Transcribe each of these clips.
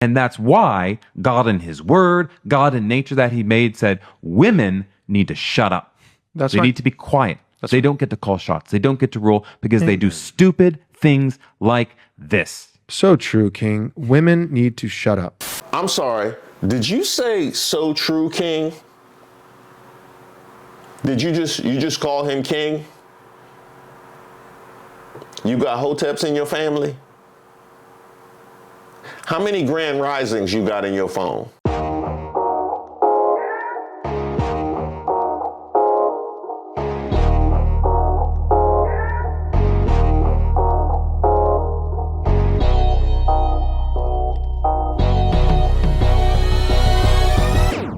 And that's why God in his word, God in nature that he made said, women need to shut up. They need to be quiet. They don't get to call shots. They don't get to rule because they do stupid things like this. So true, King. Women need to shut up. I'm sorry. Did you say so true, King? Did you just call him King? You got Hoteps in your family? How many grand risings you got in your phone?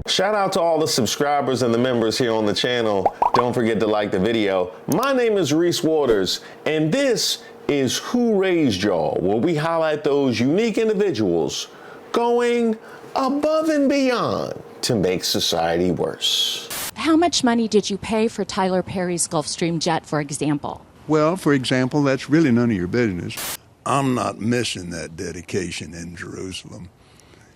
Shout out to all the subscribers and the members here on the channel. Don't forget to like the video. My name is Reese Waters, and this is Who Raised Y'all, where we highlight those unique individuals going above and beyond to make society worse. How much money did you pay for Tyler Perry's Gulfstream jet, for example? Well, for example, that's really none of your business. I'm not missing that dedication in Jerusalem.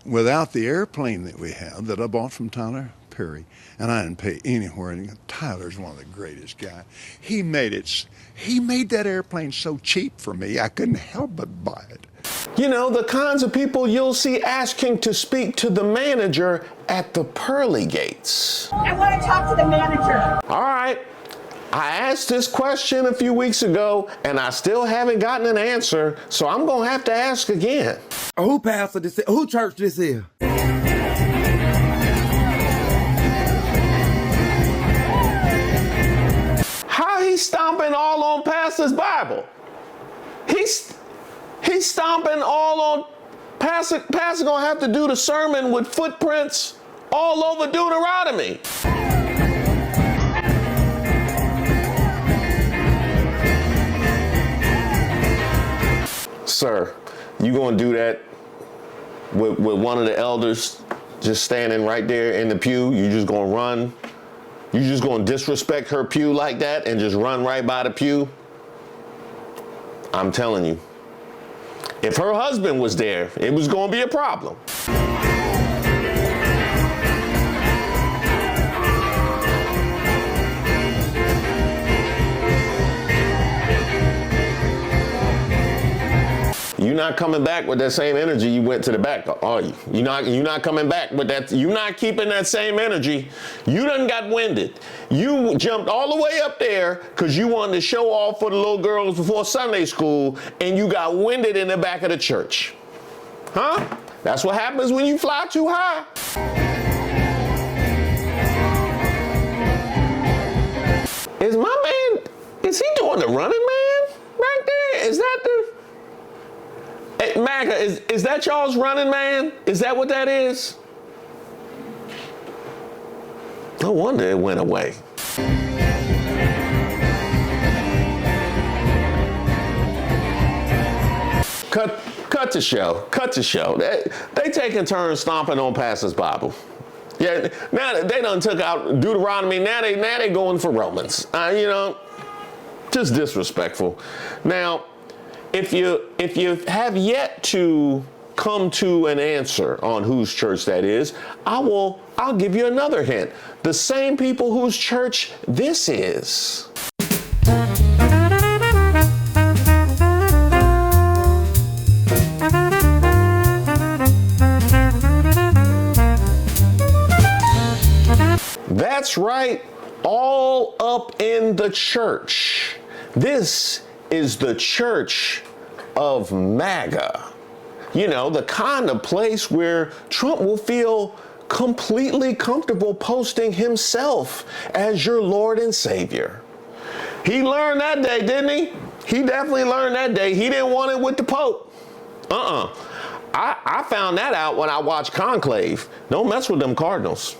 Without the airplane that we have that I bought from Tyler Perry, and I didn't pay anywhere. Tyler's one of the greatest guys. He made that airplane so cheap for me, I couldn't help but buy it. You know, the kinds of people you'll see asking to speak to the manager at the pearly gates. I want to talk to the manager. All right. I asked this question a few weeks ago, and I still haven't gotten an answer, so I'm going to have to ask again. Who pastor this is? Who church this is? How he stomping all on Pastor's Bible? He's stomping all on Pastor gonna have to do the sermon with footprints all over Deuteronomy. Sir, you gonna do that with one of the elders just standing right there in the pew? You just gonna run? You just gonna disrespect her pew like that and just run right by the pew? I'm telling you, if her husband was there, it was gonna be a problem. You're not coming back with that same energy you went to the back, are you? You're not coming back with that. You're not keeping that same energy. You done got winded. You jumped all the way up there because you wanted to show off for the little girls before Sunday school, and you got winded in the back of the church. Huh? That's what happens when you fly too high. Is my man, is he doing the running man back there? Is that the... Hey, MAGA, is that y'all's running man? Is that what that is? No wonder it went away. Cut the show. Cut the show. They taking turns stomping on Pastor's Bible. Yeah, now they done took out Deuteronomy. Now they going for Romans. You know, just disrespectful. Now, if you have yet to come to an answer on whose church that is, I'll give you another hint. The same people whose church this is. That's right, all up in the church. This is the church of MAGA. You know, the kind of place where Trump will feel completely comfortable posting himself as your Lord and Savior. He learned that day, didn't he? He definitely learned that day. He didn't want it with the Pope. I found that out when I watched Conclave. Don't mess with them Cardinals.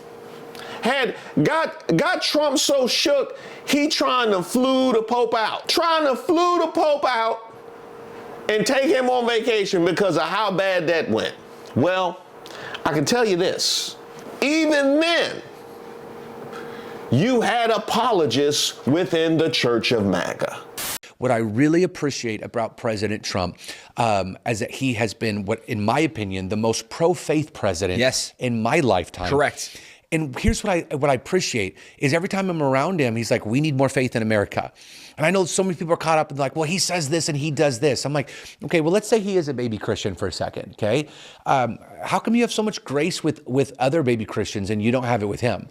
Got Trump so shook, he trying to flew the Pope out. Trying to flew the Pope out and take him on vacation because of how bad that went. Well, I can tell you this. Even then, you had apologists within the Church of MAGA. what I really appreciate about President Trump is that he has been, what, in my opinion, the most pro-faith president in my lifetime. Correct. And here's what I appreciate is every time I'm around him, he's like, we need more faith in America. And I know so many people are caught up in like, well, he says this and he does this. I'm like, okay, well, let's say he is a baby Christian for a second, okay? How come you have so much grace with other baby Christians and you don't have it with him?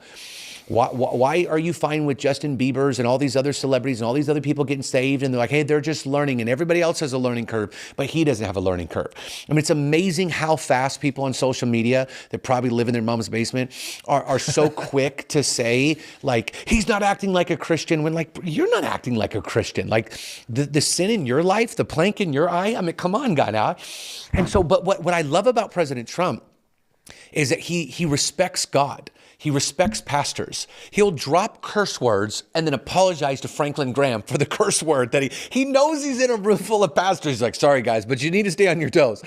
Why are you fine with Justin Bieber's and all these other celebrities and all these other people getting saved and they're like, hey, they're just learning and everybody else has a learning curve, but he doesn't have a learning curve. I mean, it's amazing how fast people on social media that probably live in their mom's basement are so quick to say, like, he's not acting like a Christian when, like, you're not acting like a Christian. Like, the sin in your life, the plank in your eye, I mean, come on, God. Now. And so, but what I love about President Trump is that he respects God. He respects pastors. He'll drop curse words and then apologize to Franklin Graham for the curse word that he knows he's in a room full of pastors. He's like, sorry guys, but you need to stay on your toes.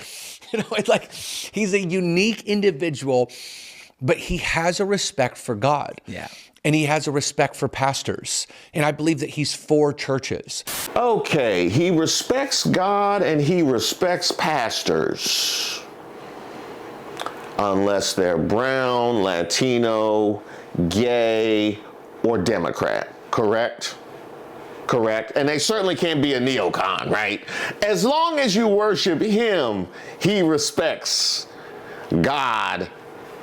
You know, it's like he's a unique individual, but he has a respect for God. Yeah. And he has a respect for pastors. And I believe that he's for churches. Okay, he respects God and he respects pastors. Unless they're brown, Latino, gay, or Democrat, correct? Correct. And they certainly can't be a neocon, right? As long as you worship him, he respects God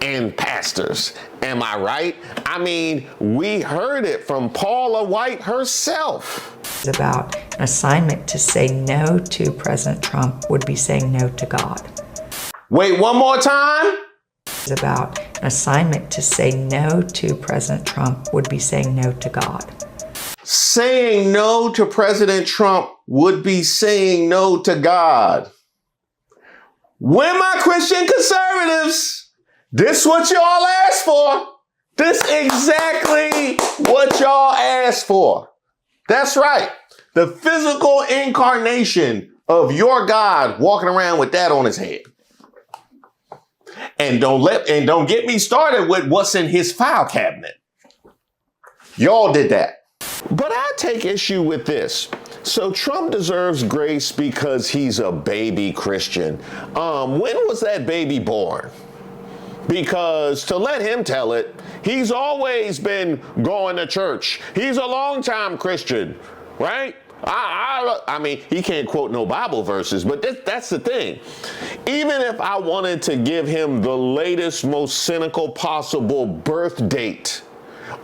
and pastors. Am I right? I mean, we heard it from Paula White herself. It's about an assignment to say no to President Trump would be saying no to God. Wait, one more time? It's about an assignment to say no to President Trump would be saying no to God. Saying no to President Trump would be saying no to God. When my Christian conservatives, this what y'all asked for. This exactly what y'all asked for. That's right. The physical incarnation of your God walking around with that on his head. And don't get me started with what's in his file cabinet. Y'all did that. But I take issue with this. So Trump deserves grace because he's a baby Christian. When was that baby born? Because to let him tell it, he's always been going to church. He's a longtime Christian, right? I mean, he can't quote no Bible verses, but that's the thing. Even if I wanted to give him the latest, most cynical possible birth date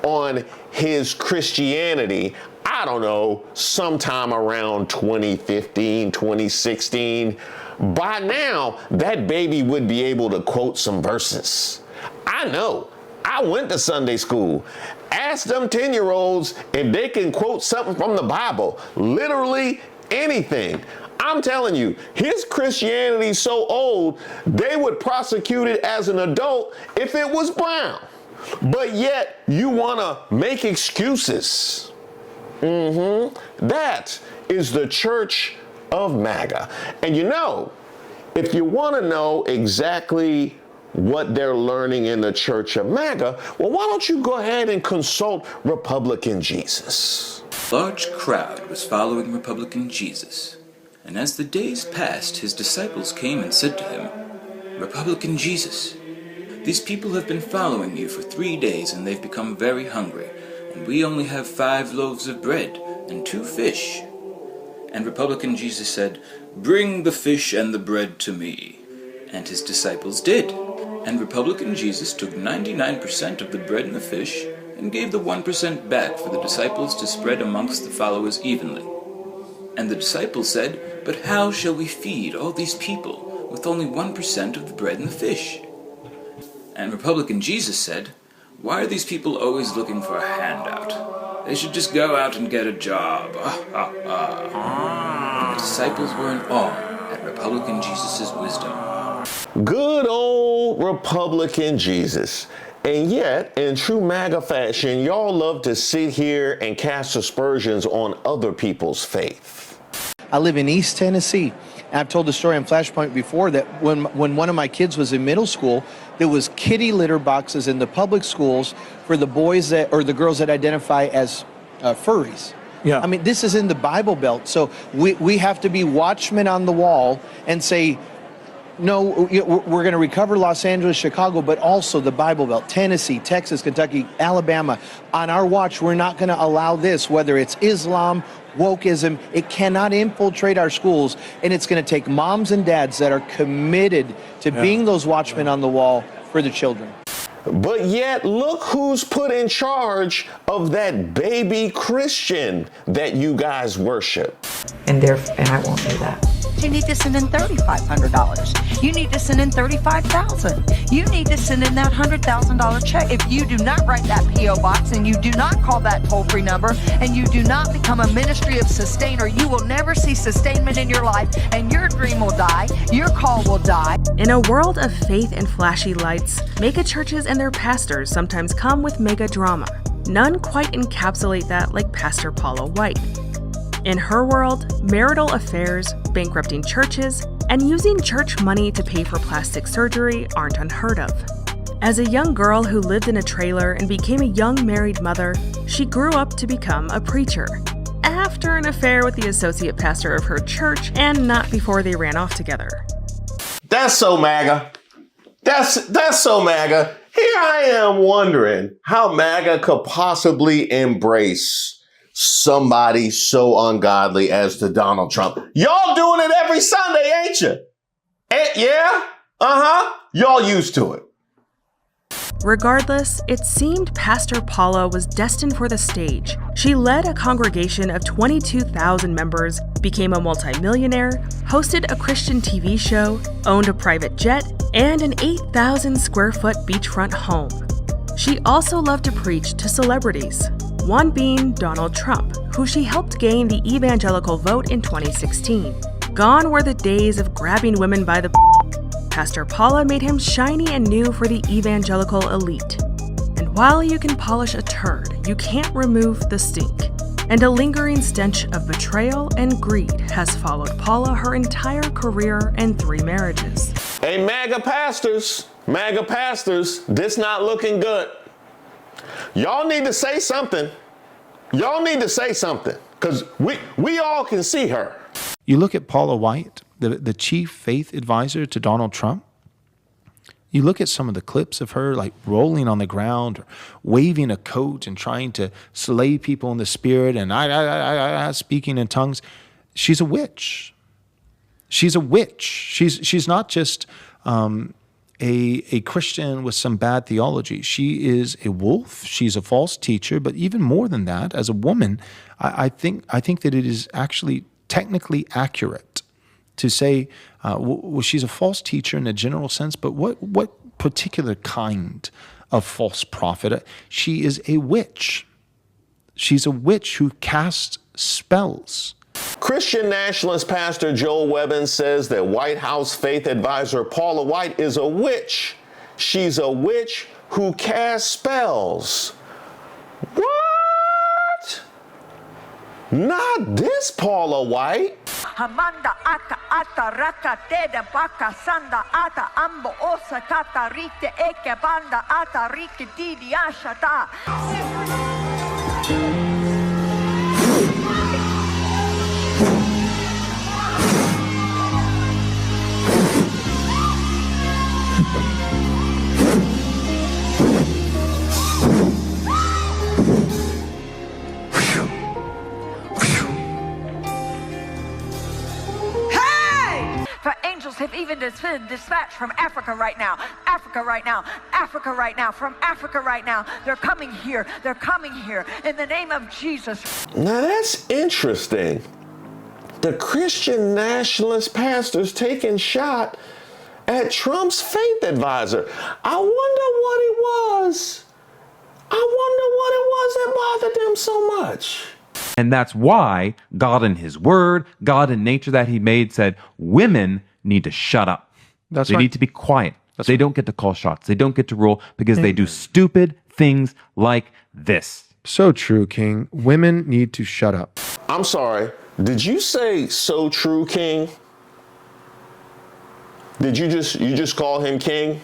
on his Christianity, I don't know, sometime around 2015, 2016, by now, that baby would be able to quote some verses. I know. I went to Sunday school. Ask them 10-year-olds if they can quote something from the Bible. Literally anything. I'm telling you, his Christianity's so old, they would prosecute it as an adult if it was brown. But yet, you want to make excuses. That is the Church of MAGA. And you know, if you want to know exactly what they're learning in the Church of MAGA, well, why don't you go ahead and consult Republican Jesus? A large crowd was following Republican Jesus, and as the days passed, his disciples came and said to him, Republican Jesus, these people have been following you for 3 days, and they've become very hungry, and we only have 5 loaves of bread and 2 fish. And Republican Jesus said, bring the fish and the bread to me. And his disciples did. And Republican Jesus took 99% of the bread and the fish and gave the 1% back for the disciples to spread amongst the followers evenly. And the disciples said, but how shall we feed all these people with only 1% of the bread and the fish? And Republican Jesus said, why are these people always looking for a handout? They should just go out and get a job. And the disciples were in awe at Republican Jesus' wisdom. Good old Republican Jesus. And yet, in true MAGA fashion, y'all love to sit here and cast aspersions on other people's faith. I live in East Tennessee. And I've told the story on Flashpoint before that when one of my kids was in middle school, there was kitty litter boxes in the public schools for the boys that, or the girls that identify as furries. Yeah. I mean, this is in the Bible Belt. So we have to be watchmen on the wall and say, no, we're going to recover Los Angeles, Chicago, but also the Bible Belt, Tennessee, Texas, Kentucky, Alabama. On our watch, we're not going to allow this, whether it's Islam, wokeism. It cannot infiltrate our schools, and it's going to take moms and dads that are committed to being those watchmen on the wall for the children. But yet, look who's put in charge of that baby Christian that you guys worship. And I won't do that. You need to send in $3,500. You need to send in $35,000. You need to send in that $100,000 check. If you do not write that P.O. box and you do not call that toll-free number and you do not become a ministry of sustainer, you will never see sustainment in your life, and your dream will die. Your call will die. In a world of faith and flashy lights, mega churches and their pastors sometimes come with mega drama. None quite encapsulate that like Pastor Paula White. In her world, marital affairs, bankrupting churches, and using church money to pay for plastic surgery aren't unheard of. As a young girl who lived in a trailer and became a young married mother, she grew up to become a preacher. After an affair with the associate pastor of her church, and not before they ran off together. That's so MAGA. That's so MAGA. Here I am wondering how MAGA could possibly embrace somebody so ungodly as the Donald Trump. Y'all doing it every Sunday, ain't you? Yeah? Y'all used to it. Regardless, it seemed Pastor Paula was destined for the stage. She led a congregation of 22,000 members, became a multimillionaire, hosted a Christian TV show, owned a private jet, and an 8,000 square foot beachfront home. She also loved to preach to celebrities, one being Donald Trump, who she helped gain the evangelical vote in 2016. Gone were the days of grabbing women by the Pastor Paula made him shiny and new for the evangelical elite. And while you can polish a turd, you can't remove the stink. And a lingering stench of betrayal and greed has followed Paula her entire career and 3 marriages. Hey, MAGA pastors, this not looking good. Y'all need to say something. Y'all need to say something, because we all can see her. You look at Paula White, the chief faith advisor to Donald Trump. You look at some of the clips of her like rolling on the ground or waving a coat and trying to slay people in the spirit and speaking in tongues. She's a witch. She's a witch. She's not just a Christian with some bad theology. She is a wolf. She's a false teacher. But even more than that, as a woman, I think that it is actually technically accurate to say, well, she's a false teacher in a general sense, but what particular kind of false prophet? She is a witch. She's a witch who casts spells. Christian Nationalist Pastor Joel Webbon says that White House faith advisor Paula White is a witch. She's a witch who casts spells. What? Not this Paula White. Hamanda aka ata raka teda baka sanda ata ambo osa kata rite eke banda ata rike didi ashata. For angels have even been dispatched from Africa right now. Africa right now. Africa right now. From Africa right now. They're coming here. They're coming here. In the name of Jesus. Now that's interesting. The Christian Nationalist pastors taking shot at Trump's faith advisor. I wonder what it was. That bothered them so much. And that's why God in his word, God in nature that he made said, women need to shut up. They need to be quiet. They don't get to call shots. They don't get to rule because they do stupid things like this. So true, King. Women need to shut up. I'm sorry. Did you say so true, King? Did you just call him King?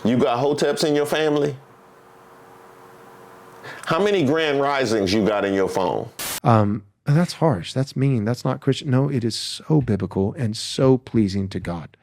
You got Hoteps in your family? How many grand risings you got in your phone? That's harsh. That's mean. That's not Christian. No, it is so biblical and so pleasing to God.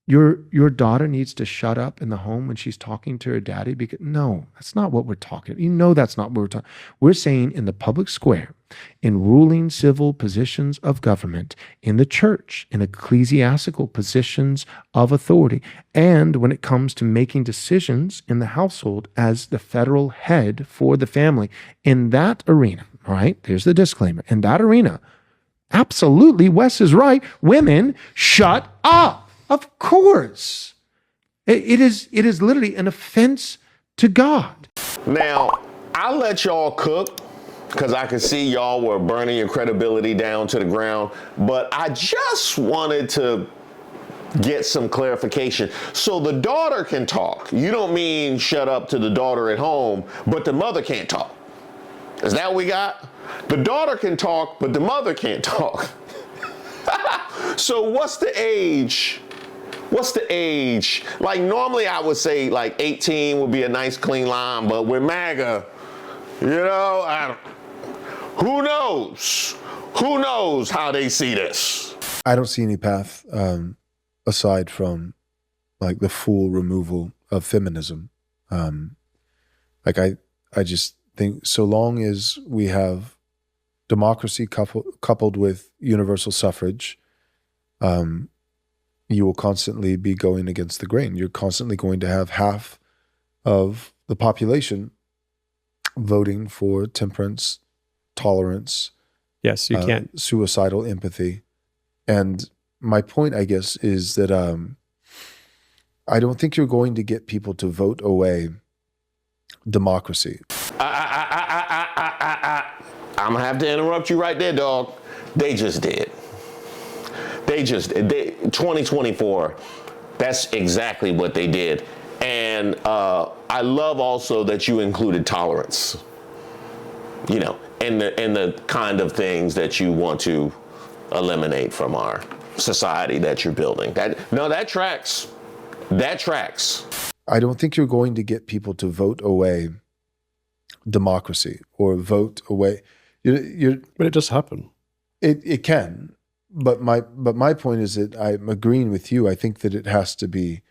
Your daughter needs to shut up in the home when she's talking to her daddy, because no, that's not what we're talking about. You know that's not what we're talking. We're saying in the public square, in ruling civil positions of government, in the church, in ecclesiastical positions of authority, and when it comes to making decisions in the household as the federal head for the family, in that arena, all right, there's the disclaimer, in that arena, absolutely, Wes is right, women, shut up. Of course. It is literally an offense to God. Now, I'll let y'all cook, because I can see y'all were burning your credibility down to the ground, but I just wanted to get some clarification. So the daughter can talk. You don't mean shut up to the daughter at home, but the mother can't talk. Is that what we got? The daughter can talk, but the mother can't talk. So what's the age? What's the age? Like normally I would say like 18 would be a nice clean line, but with MAGA, you know, who knows? Who knows how they see this? I don't see any path aside from like the full removal of feminism. Like I just think so long as we have democracy coupled with universal suffrage, you will constantly be going against the grain. You're constantly going to have half of the population voting for temperance, tolerance. Yes, you can't. Suicidal empathy. And my point, I guess, is that I don't think you're going to get people to vote away democracy. I'm going to have to interrupt you right there, dog. They just did. 2024, that's exactly what they did. And I love also that you included tolerance, you know, in the kind of things that you want to eliminate from our society that you're building. That tracks. That tracks. I don't think you're going to get people to vote away democracy or vote away. But it just happened. It can. But my point is that I'm agreeing with you. I think that it has to be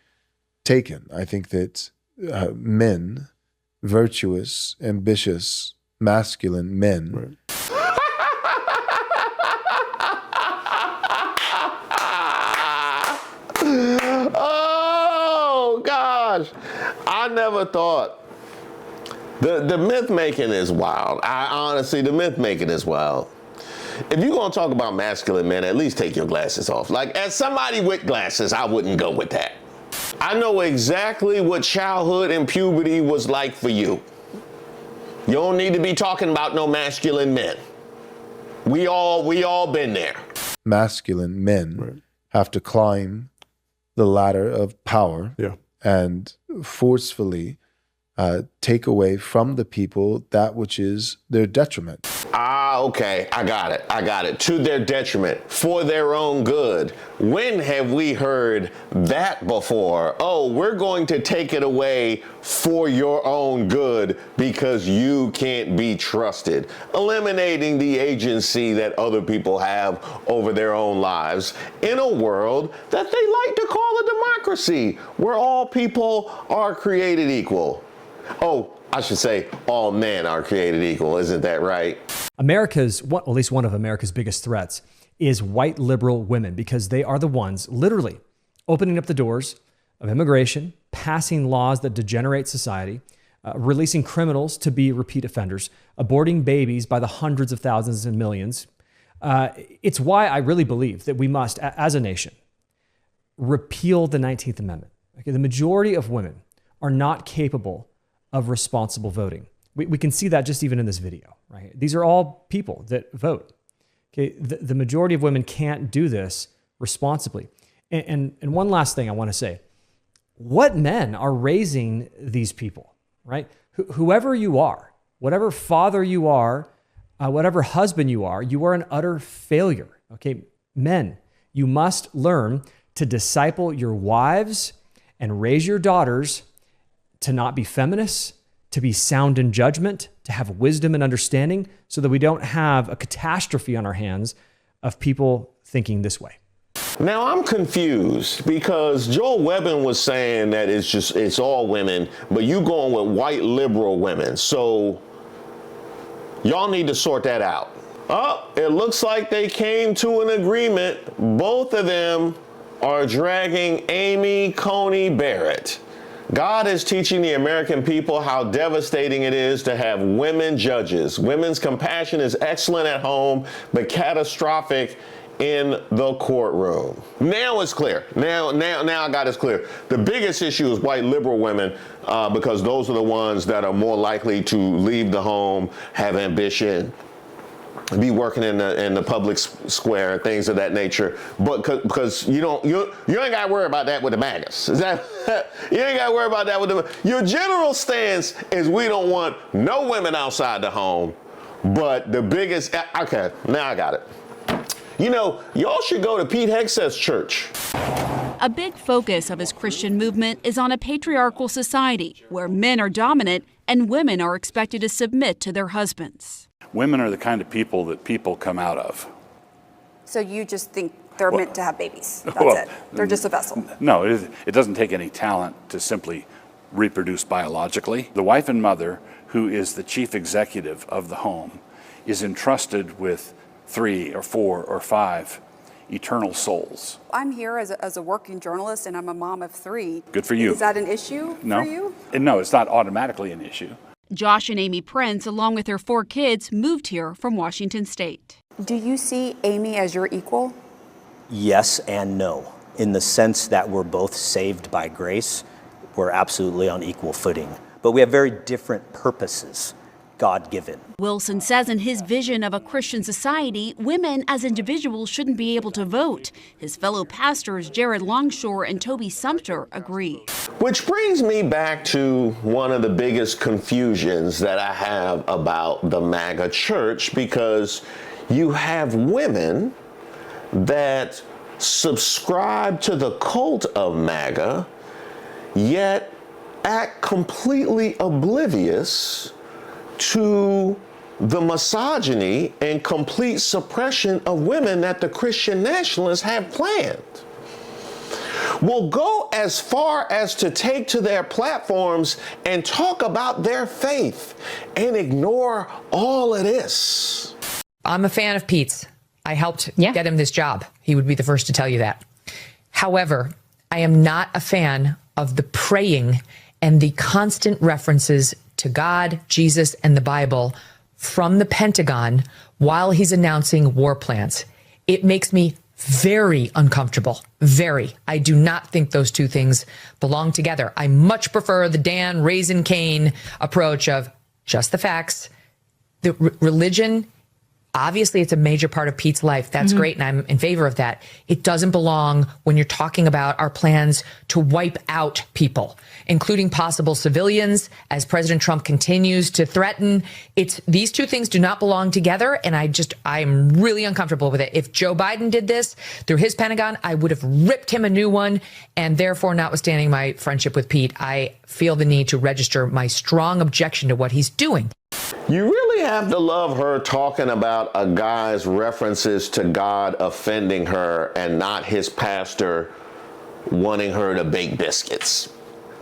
taken. I think that men, virtuous, ambitious, masculine men, right. Oh gosh, I never thought. The myth making is wild. The myth making is wild. If you're going to talk about masculine men, at least take your glasses off. Like, as somebody with glasses, I wouldn't go with that. I know exactly what childhood and puberty was like for you. You don't need to be talking about no masculine men. We all been there. Masculine men have to climb the ladder of power and forcefully take away from the people that which is their detriment. Okay, I got it. To their detriment, for their own good. When have we heard that before? Oh, we're going to take it away for your own good because you can't be trusted. Eliminating the agency that other people have over their own lives in a world that they like to call a democracy, where all people are created equal. Oh, I should say all men are created equal. Isn't that right? At least one of America's biggest threats is white liberal women, because they are the ones literally opening up the doors of immigration, passing laws that degenerate society, releasing criminals to be repeat offenders, aborting babies by the hundreds of thousands and millions. It's why I really believe that we must, as a nation, repeal the 19th Amendment. Okay, the majority of women are not capable of responsible voting. We can see that just even in this video, right? These are all people that vote. Okay, the majority of women can't do this responsibly. And one last thing I want to say: what men are raising these people, right? Whoever you are, whatever father you are, whatever husband you are an utter failure. Okay, men, you must learn to disciple your wives and raise your daughters to not be feminists, to be sound in judgment, to have wisdom and understanding, so that we don't have a catastrophe on our hands of people thinking this way. Now I'm confused because Joel Webbon was saying that it's all women, but you going with white liberal women. So y'all need to sort that out. Oh, it looks like they came to an agreement. Both of them are dragging Amy Coney Barrett. God is teaching the American people how devastating it is to have women judges. Women's compassion is excellent at home, but catastrophic in the courtroom. Now it's clear. Now I got it clear. The biggest issue is white liberal women because those are the ones that are more likely to leave the home, have ambition, be working in the public square, things of that nature. But because you ain't got to worry about that with the MAGAs. Is that you ain't got to worry about that with them. Your general stance is we don't want no women outside the home. But the biggest, okay, now I got it. You know, y'all should go to Pete Hegseth's church. A big focus of his Christian movement is on a patriarchal society where men are dominant and women are expected to submit to their husbands. Women are the kind of people that people come out of. So you just think they're meant to have babies? That's it. They're just a vessel. No, it doesn't take any talent to simply reproduce biologically. The wife and mother, who is the chief executive of the home, is entrusted with 3 or 4 or 5 eternal souls. I'm here as a working journalist and I'm a mom of 3. Good for you. Is that an issue for you? No, it's not automatically an issue. Josh and Amy Prince, along with their 4 kids, moved here from Washington State. Do you see Amy as your equal? Yes and no. In the sense that we're both saved by grace, we're absolutely on equal footing. But we have very different purposes. God-given. Wilson says in his vision of a Christian society, women as individuals shouldn't be able to vote. His fellow pastors Jared Longshore and Toby Sumter agree. Which brings me back to one of the biggest confusions that I have about the MAGA church, because you have women that subscribe to the cult of MAGA, yet act completely oblivious to the misogyny and complete suppression of women that the Christian Nationalists have planned. Will go as far as to take to their platforms and talk about their faith and ignore all of this. I'm a fan of Pete's. I helped get him this job. He would be the first to tell you that. However, I am not a fan of the praying and the constant references to God, Jesus, and the Bible from the Pentagon while he's announcing war plans. It makes me very uncomfortable. Very. I do not think those two things belong together. I much prefer the Dan Raisin Cain approach of just the facts. The religion, obviously, it's a major part of Pete's life. That's great, and I'm in favor of that. It doesn't belong when you're talking about our plans to wipe out people, including possible civilians, as President Trump continues to threaten. These two things do not belong together, and I'm really uncomfortable with it. If Joe Biden did this through his Pentagon, I would have ripped him a new one, and therefore, notwithstanding my friendship with Pete, I feel the need to register my strong objection to what he's doing. You really have to love her talking about a guy's references to God offending her and not his pastor wanting her to bake biscuits.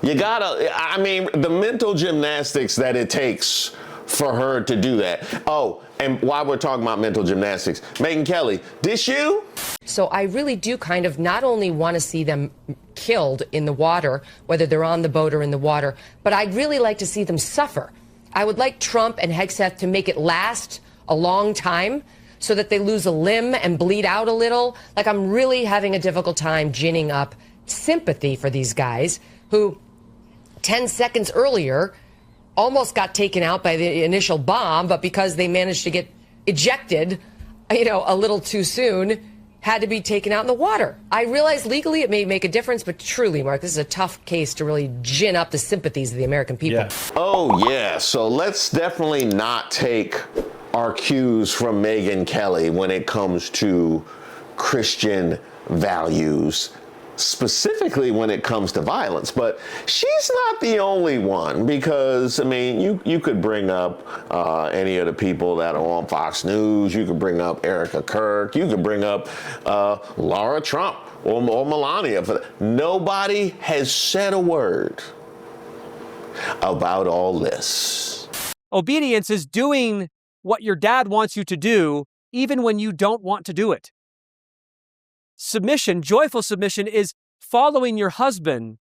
You gotta, I mean, the mental gymnastics that it takes for her to do that. Oh, and while we're talking about mental gymnastics, Megyn Kelly, this you? So I really do kind of not only want to see them killed in the water, whether they're on the boat or in the water, but I'd really like to see them suffer. I would like Trump and Hegseth to make it last a long time so that they lose a limb and bleed out a little. Like, I'm really having a difficult time ginning up sympathy for these guys who 10 seconds earlier almost got taken out by the initial bomb, but because they managed to get ejected, a little too soon, had to be taken out in the water. I realize legally it may make a difference, but truly, Mark, this is a tough case to really gin up the sympathies of the American people. Yeah. Oh, yeah. So let's definitely not take our cues from Megyn Kelly when it comes to Christian values. specifically when it comes to violence, but she's not the only one, because I mean, you could bring up any of the people that are on Fox News. You could bring up Erica Kirk. You could bring up Laura Trump or Melania. Nobody has said a word about all this. Obedience is doing what your dad wants you to do, even when you don't want to do it. Submission, joyful submission, is following your husband,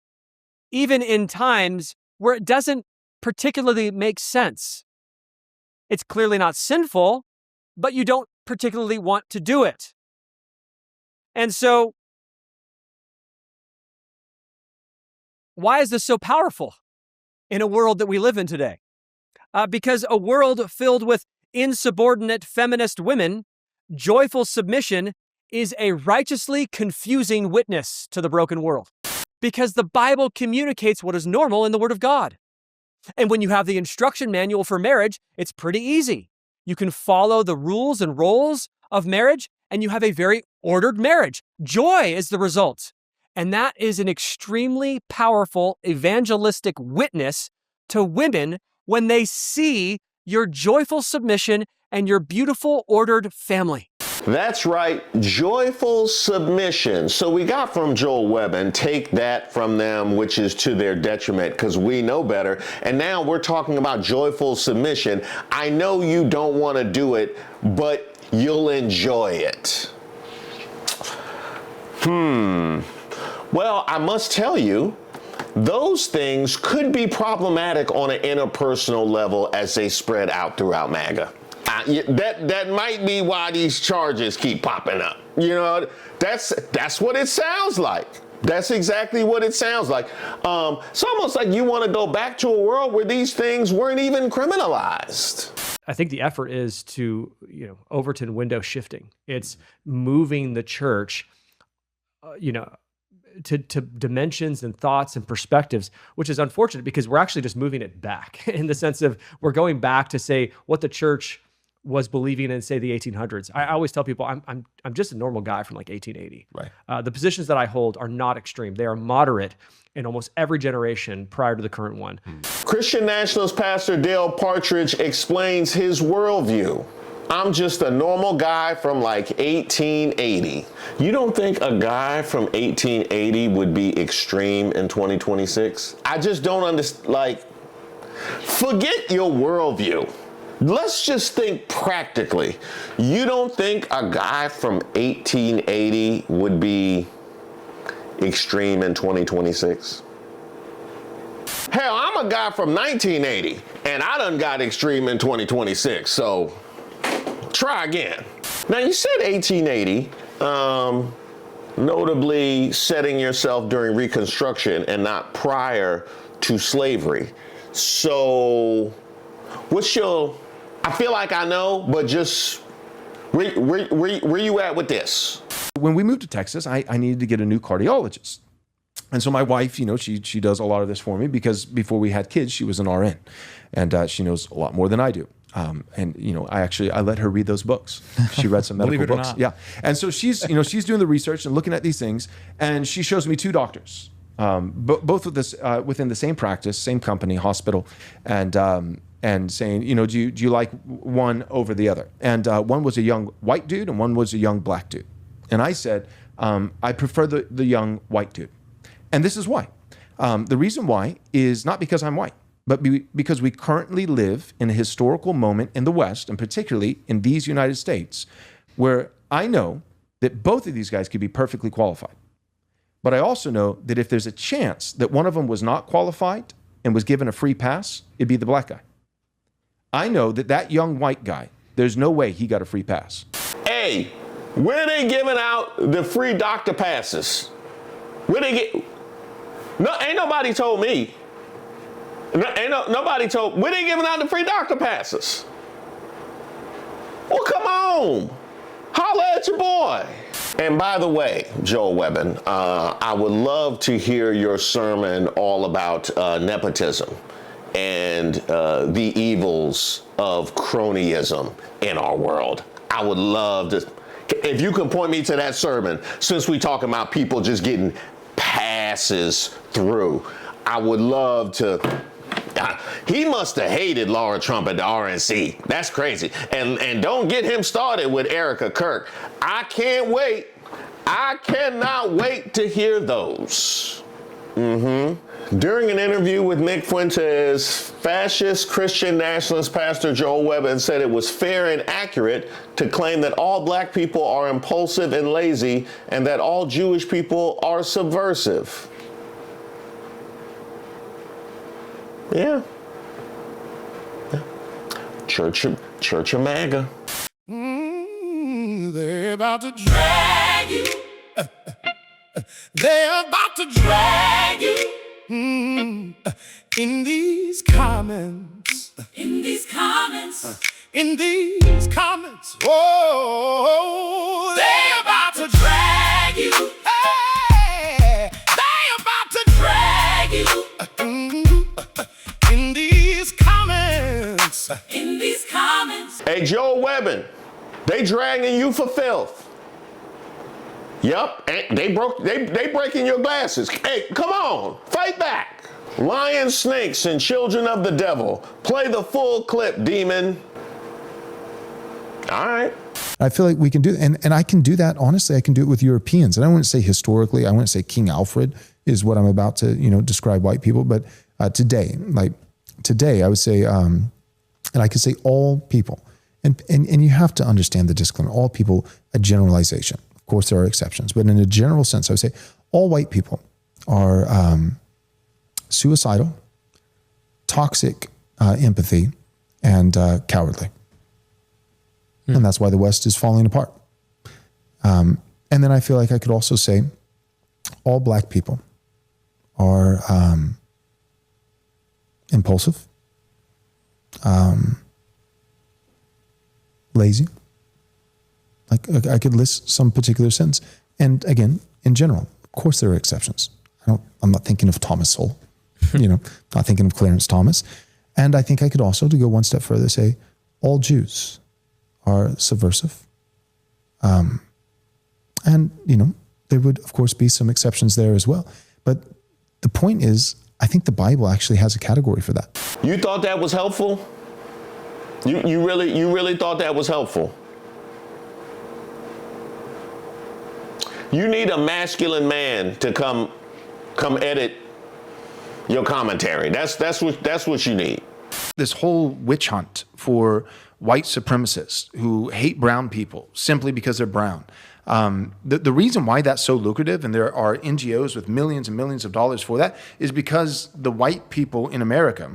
even in times where it doesn't particularly make sense. It's clearly not sinful, but you don't particularly want to do it. And so, why is this so powerful in a world that we live in today? Because a world filled with insubordinate feminist women, joyful submission is a righteously confusing witness to the broken world. Because the Bible communicates what is normal in the Word of God. And when you have the instruction manual for marriage, it's pretty easy. You can follow the rules and roles of marriage, and you have a very ordered marriage. Joy is the result. And that is an extremely powerful evangelistic witness to women when they see your joyful submission and your beautiful ordered family. That's right, joyful submission. So we got from Joel Webbon, take that from them, which is to their detriment, because we know better. And now we're talking about joyful submission. I know you don't want to do it, but you'll enjoy it. Well, I must tell you, those things could be problematic on an interpersonal level as they spread out throughout MAGA. That might be why these charges keep popping up. You know, that's what it sounds like. That's exactly what it sounds like. It's almost like you want to go back to a world where these things weren't even criminalized. I think the effort is to, Overton window shifting. It's moving the church, to dimensions and thoughts and perspectives, which is unfortunate because we're actually just moving it back in the sense of we're going back to say what the church was believing in, say, the 1800s. I always tell people I'm just a normal guy from like 1880. Right. The positions that I hold are not extreme. They are moderate in almost every generation prior to the current one. Christian Nationalist Pastor Dale Partridge explains his worldview. I'm just a normal guy from like 1880. You don't think a guy from 1880 would be extreme in 2026? I just don't understand. Forget your worldview. Let's just think practically. You don't think a guy from 1880 would be extreme in 2026? Hell, I'm a guy from 1980, and I done got extreme in 2026, so try again. Now, you said 1880, notably setting yourself during Reconstruction and not prior to slavery. So, what's your... I feel like I know, but just where you at with this? When we moved to Texas, I needed to get a new cardiologist. And so my wife, she does a lot of this for me because before we had kids, she was an RN. And she knows a lot more than I do. And I let her read those books. She read some medical books. Not. Yeah. And so she's doing the research and looking at these things. And she shows me two doctors, both of this within the same practice, same company, hospital. And saying, do you like one over the other? And one was a young white dude and one was a young black dude. And I said, I prefer the young white dude. And this is why. The reason why is not because I'm white, but because we currently live in a historical moment in the West, and particularly in these United States, where I know that both of these guys could be perfectly qualified. But I also know that if there's a chance that one of them was not qualified and was given a free pass, it'd be the black guy. I know that young white guy, there's no way he got a free pass. Hey, where they giving out the free doctor passes? Where they get? No, ain't nobody told me. Nobody told. Where they giving out the free doctor passes? Well, come on, holla at your boy. And by the way, Joel Webbon, I would love to hear your sermon all about nepotism and the evils of cronyism in our world. I would love to, if you can point me to that sermon, since we talking about people just getting passes through. I would love to. He must have hated Laura Trump at the RNC. That's crazy. And don't get him started with Erica Kirk. I can't wait. I cannot wait to hear those. During an interview with Nick Fuentes, fascist Christian nationalist pastor Joel Webbon said it was fair and accurate to claim that all black people are impulsive and lazy and that all Jewish people are subversive. Yeah. Church of MAGA. They're about to drag you. They're about to drag you in these comments. In these comments. In these comments. Oh, they're about to drag you. Hey, they're about to drag you in these comments. In these comments. Hey, Joel Webbon, they dragging you for filth. Yup, and they breaking your glasses. Hey, come on, fight back. Lions, snakes, and children of the devil. Play the full clip, demon. All right. I feel like we can do, and I can do that, honestly, I can do it with Europeans. And I wouldn't say historically, I wouldn't say King Alfred is what I'm about to, describe white people, but today, I would say, and I could say all people, and you have to understand the disclaimer, all people, a generalization. Of course, there are exceptions, but in a general sense, I would say all white people are suicidal, toxic empathy, and cowardly. And that's why the West is falling apart. And then I feel like I could also say all black people are impulsive, lazy. Like I could list some particular sins. And again, in general, of course there are exceptions. I'm not thinking of Thomas Sowell, not thinking of Clarence Thomas. And I think I could also, to go one step further, say all Jews are subversive. And, there would, of course, be some exceptions there as well. But the point is, I think the Bible actually has a category for that. You thought that was helpful? You really thought that was helpful? You need a masculine man to come edit your commentary. That's what you need. This whole witch hunt for white supremacists who hate brown people simply because they're brown. The reason why that's so lucrative, and there are NGOs with millions and millions of dollars for that, is because the white people in America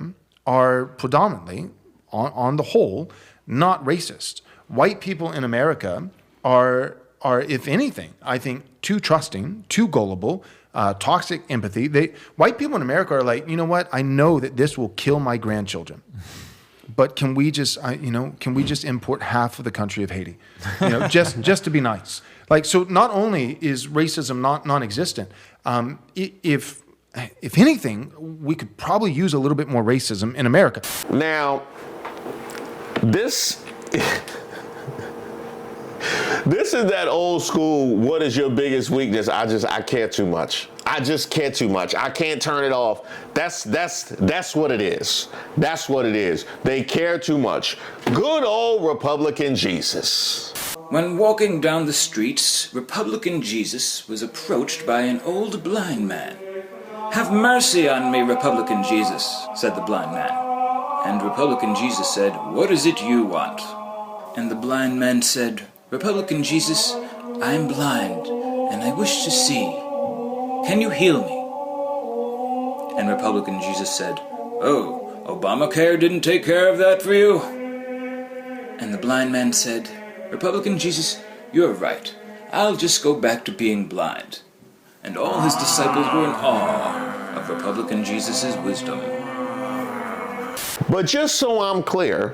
are predominantly, on the whole, not racist. White people in America are, if anything, I think, too trusting, too gullible, toxic empathy. White people in America are like, you know what? I know that this will kill my grandchildren, but can we just import half of the country of Haiti, just to be nice? Like, so not only is racism non-existent, if anything, we could probably use a little bit more racism in America. Now, this is that old school, what is your biggest weakness? I care too much. I just care too much. I can't turn it off. That's what it is. That's what it is. They care too much. Good old Republican Jesus. When walking down the streets, Republican Jesus was approached by an old blind man. "Have mercy on me, Republican Jesus," said the blind man. And Republican Jesus said, "What is it you want?" And the blind man said, "Republican Jesus, I'm blind, and I wish to see. Can you heal me?" And Republican Jesus said, "Oh, Obamacare didn't take care of that for you." And the blind man said, "Republican Jesus, you're right. I'll just go back to being blind." And all his disciples were in awe of Republican Jesus' wisdom. But just so I'm clear,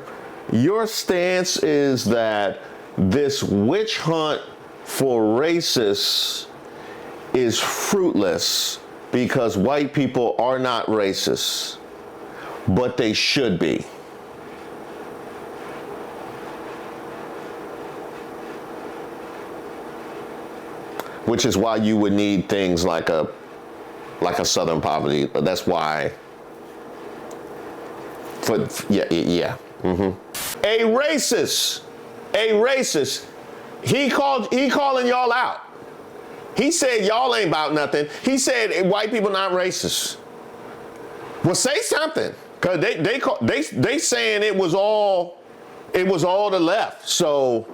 your stance is that this witch hunt for racists is fruitless because white people are not racist, but they should be. Which is why you would need things like a like a Southern poverty. That's why. Yeah. Mm-hmm. A racist. He calling y'all out. He said y'all ain't about nothing. He said white people not racist. Well, say something, cause they saying it was all the left. So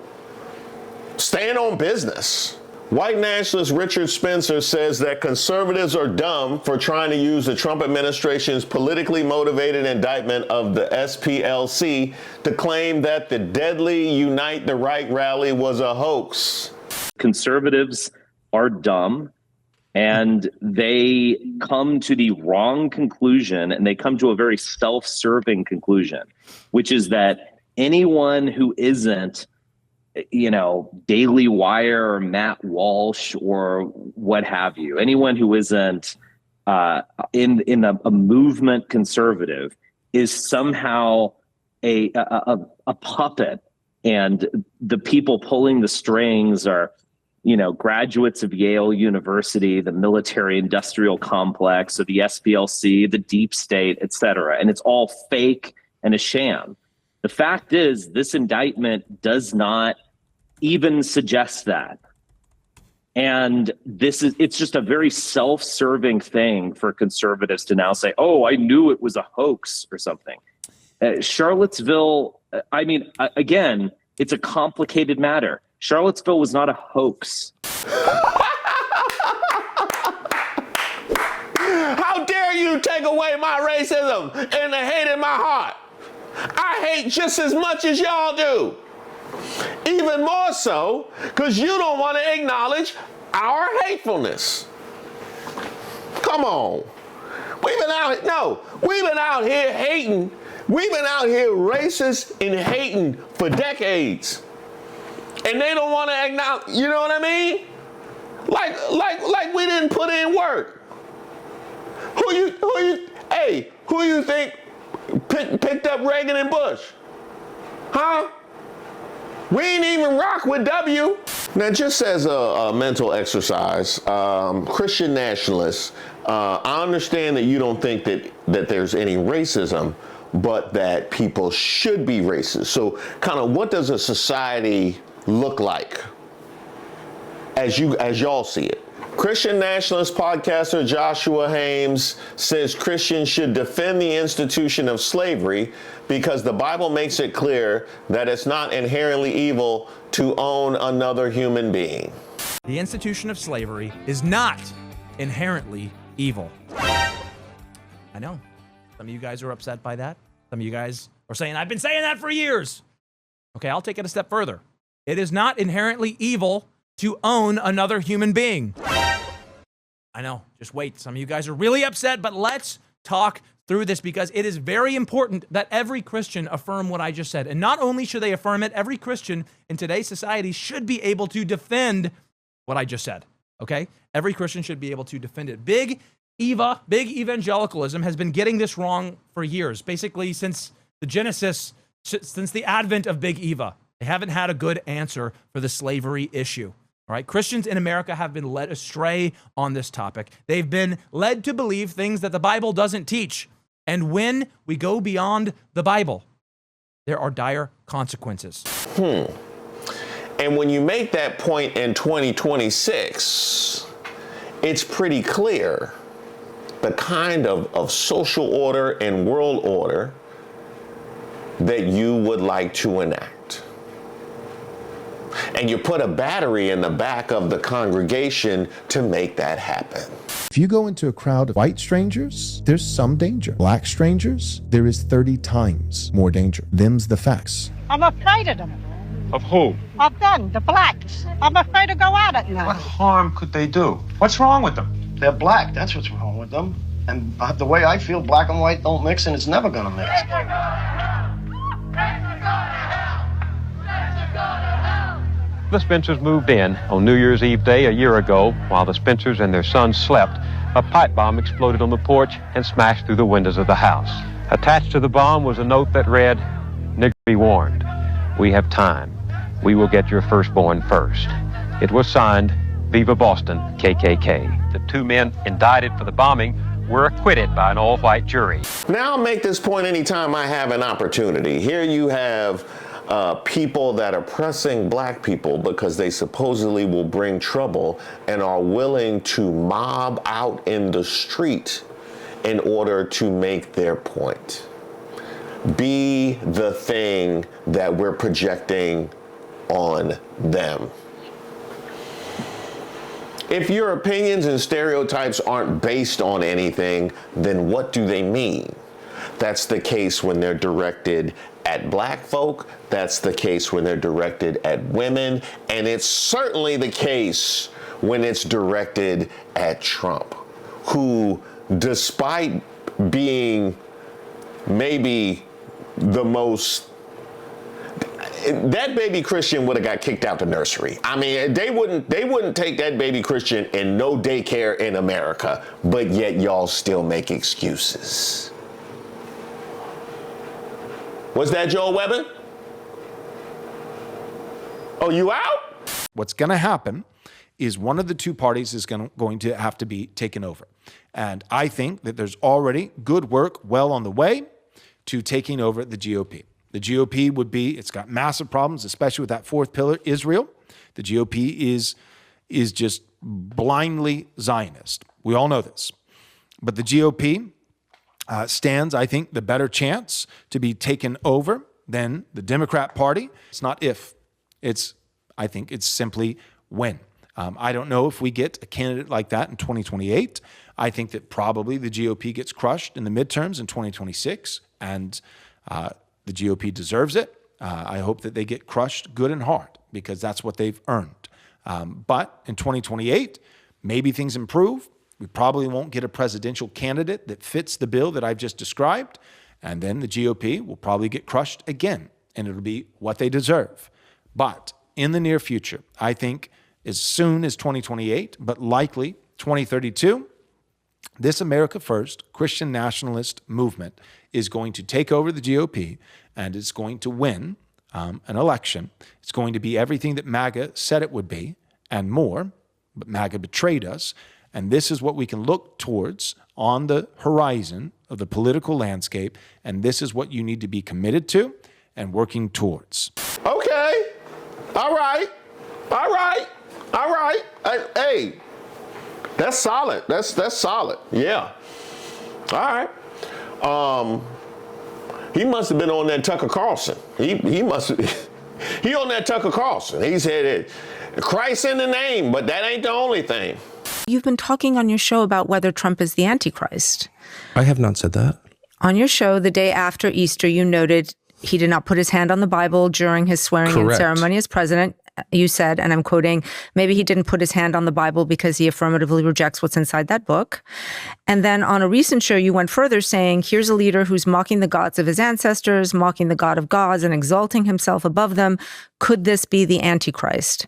stand on business. White nationalist Richard Spencer says that conservatives are dumb for trying to use the Trump administration's politically motivated indictment of the SPLC to claim that the deadly Unite the Right rally was a hoax. Conservatives are dumb, and they come to the wrong conclusion, and they come to a very self-serving conclusion, which is that anyone who isn't, Daily Wire or Matt Walsh or what have you, anyone who isn't in a movement conservative is somehow a puppet, and the people pulling the strings are graduates of Yale University, the military industrial complex, or the SPLC, the deep state, et cetera. And it's all fake and a sham. The fact is, this indictment does not even suggest that. And it's just a very self-serving thing for conservatives to now say, oh, I knew it was a hoax or something. Charlottesville, again, it's a complicated matter. Charlottesville was not a hoax. How dare you take away my racism and the hate in my heart? I hate just as much as y'all do. Even more so, because you don't want to acknowledge our hatefulness. Come on. We've been out here hating. We've been out here racist and hating for decades. And they don't want to acknowledge, you know what I mean? Like we didn't put in work. Who you think picked up Reagan and Bush? Huh? We ain't even rock with W. Now, just as a mental exercise, Christian Nationalists, I understand that you don't think that there's any racism, but that people should be racist. So kind of what does a society look like as y'all see it? Christian Nationalist podcaster Joshua Hames says Christians should defend the institution of slavery because the Bible makes it clear that it's not inherently evil to own another human being. The institution of slavery is not inherently evil. I know. Some of you guys are upset by that. Some of you guys are saying, I've been saying that for years. Okay, I'll take it a step further. It is not inherently evil to own another human being. I know, just wait. Some of you guys are really upset, but let's talk through this because it is very important that every Christian affirm what I just said. And not only should they affirm it, every Christian in today's society should be able to defend what I just said, okay? Every Christian should be able to defend it. Big evangelicalism has been getting this wrong for years, basically since the advent of Big Eva. They haven't had a good answer for the slavery issue. All right, Christians in America have been led astray on this topic. They've been led to believe things that the Bible doesn't teach. And when we go beyond the Bible, there are dire consequences. And when you make that point in 2026, it's pretty clear the kind of social order and world order that you would like to enact. And you put a battery in the back of the congregation to make that happen. If you go into a crowd of white strangers, there's some danger. Black strangers, there is 30 times more danger. Them's the facts. I'm afraid of them. Of who? Of them, the blacks. I'm afraid to go out at night. What harm could they do? What's wrong with them? They're black, that's what's wrong with them. And the way I feel, black and white don't mix, and it's never gonna mix. The Spencers moved in on New Year's Eve day a year ago. While the Spencers and their son slept, a pipe bomb exploded on the porch and smashed through the windows of the house. Attached to the bomb was a note that read, "Nigger, be warned. We have time. We will get your firstborn first." It was signed Viva Boston, KKK. The 2 men indicted for the bombing were acquitted by an all-white jury. Now I'll make this point anytime I have an opportunity. Here you have people that are pressing black people because they supposedly will bring trouble and are willing to mob out in the street in order to make their point. Be the thing that we're projecting on them. If your opinions and stereotypes aren't based on anything, then what do they mean? That's the case when they're directed at black folk. That's the case when they're directed at women. And it's certainly the case when it's directed at Trump, who, despite being maybe the most, that baby Christian would have got kicked out the nursery. I mean, they wouldn't take that baby Christian in no daycare in America, but yet y'all still make excuses. Was that Joel Webbon? Oh, you out? What's going to happen is one of the two parties is going to have to be taken over. And I think that there's already good work well on the way to taking over the GOP. The GOP would be, it's got massive problems, especially with that fourth pillar, Israel. The GOP is just blindly Zionist. We all know this. But the GOP stands, I think, the better chance to be taken over than the Democrat Party. It's not if, I think it's simply when. I don't know if we get a candidate like that in 2028. I think that probably the GOP gets crushed in the midterms in 2026, and the GOP deserves it. I hope that they get crushed good and hard because that's what they've earned. But in 2028, maybe things improve. We probably won't get a presidential candidate that fits the bill that I've just described. And then the GOP will probably get crushed again, and it'll be what they deserve. But in the near future, I think as soon as 2028, but likely 2032, this America First Christian Nationalist movement is going to take over the GOP, and it's going to win an election. It's going to be everything that MAGA said it would be and more, but MAGA betrayed us. And this is what we can look towards on the horizon of the political landscape, and this is what you need to be committed to and working towards. Okay. All right. Hey, that's solid. That's solid. Yeah. All right. He must have been on that Tucker Carlson. He must have. He on that Tucker Carlson. He said it. Christ in the name, but that ain't the only thing. You've been talking on your show about whether Trump is the Antichrist. I have not said that. On your show, the day after Easter, you noted he did not put his hand on the Bible during his swearing-in ceremony as president. You said, and I'm quoting, maybe he didn't put his hand on the Bible because he affirmatively rejects what's inside that book. And then on a recent show, you went further saying, here's a leader who's mocking the gods of his ancestors, mocking the God of gods, and exalting himself above them. Could this be the Antichrist?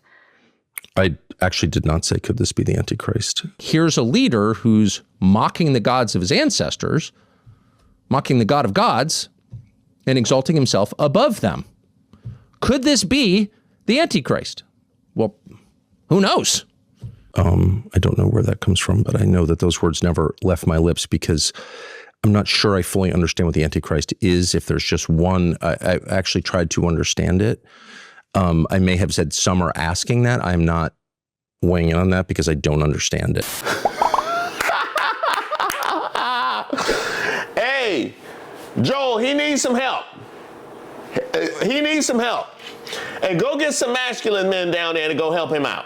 I actually did not say, could this be the Antichrist? Here's a leader who's mocking the gods of his ancestors, mocking the God of gods, and exalting himself above them. Could this be the Antichrist? Well, who knows? I don't know where that comes from, but I know that those words never left my lips because I'm not sure I fully understand what the Antichrist is. If there's just one, I actually tried to understand it. I may have said some are asking that. I'm not weighing in on that because I don't understand it. Hey, Joel, he needs some help. He needs some help. And go get some masculine men down there to go help him out.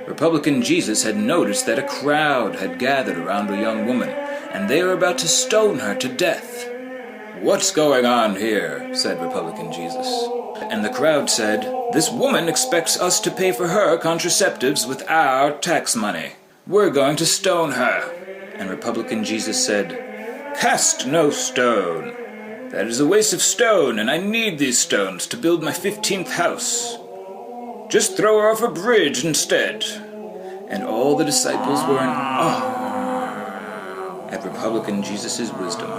Republican Jesus had noticed that a crowd had gathered around a young woman, and they were about to stone her to death. "What's going on here?" said Republican Jesus. And the crowd said, "This woman expects us to pay for her contraceptives with our tax money. We're going to stone her." And Republican Jesus said, "Cast no stone. That is a waste of stone, and I need these stones to build my 15th house. Just throw her off a bridge instead." And all the disciples were in awe at Republican Jesus' wisdom.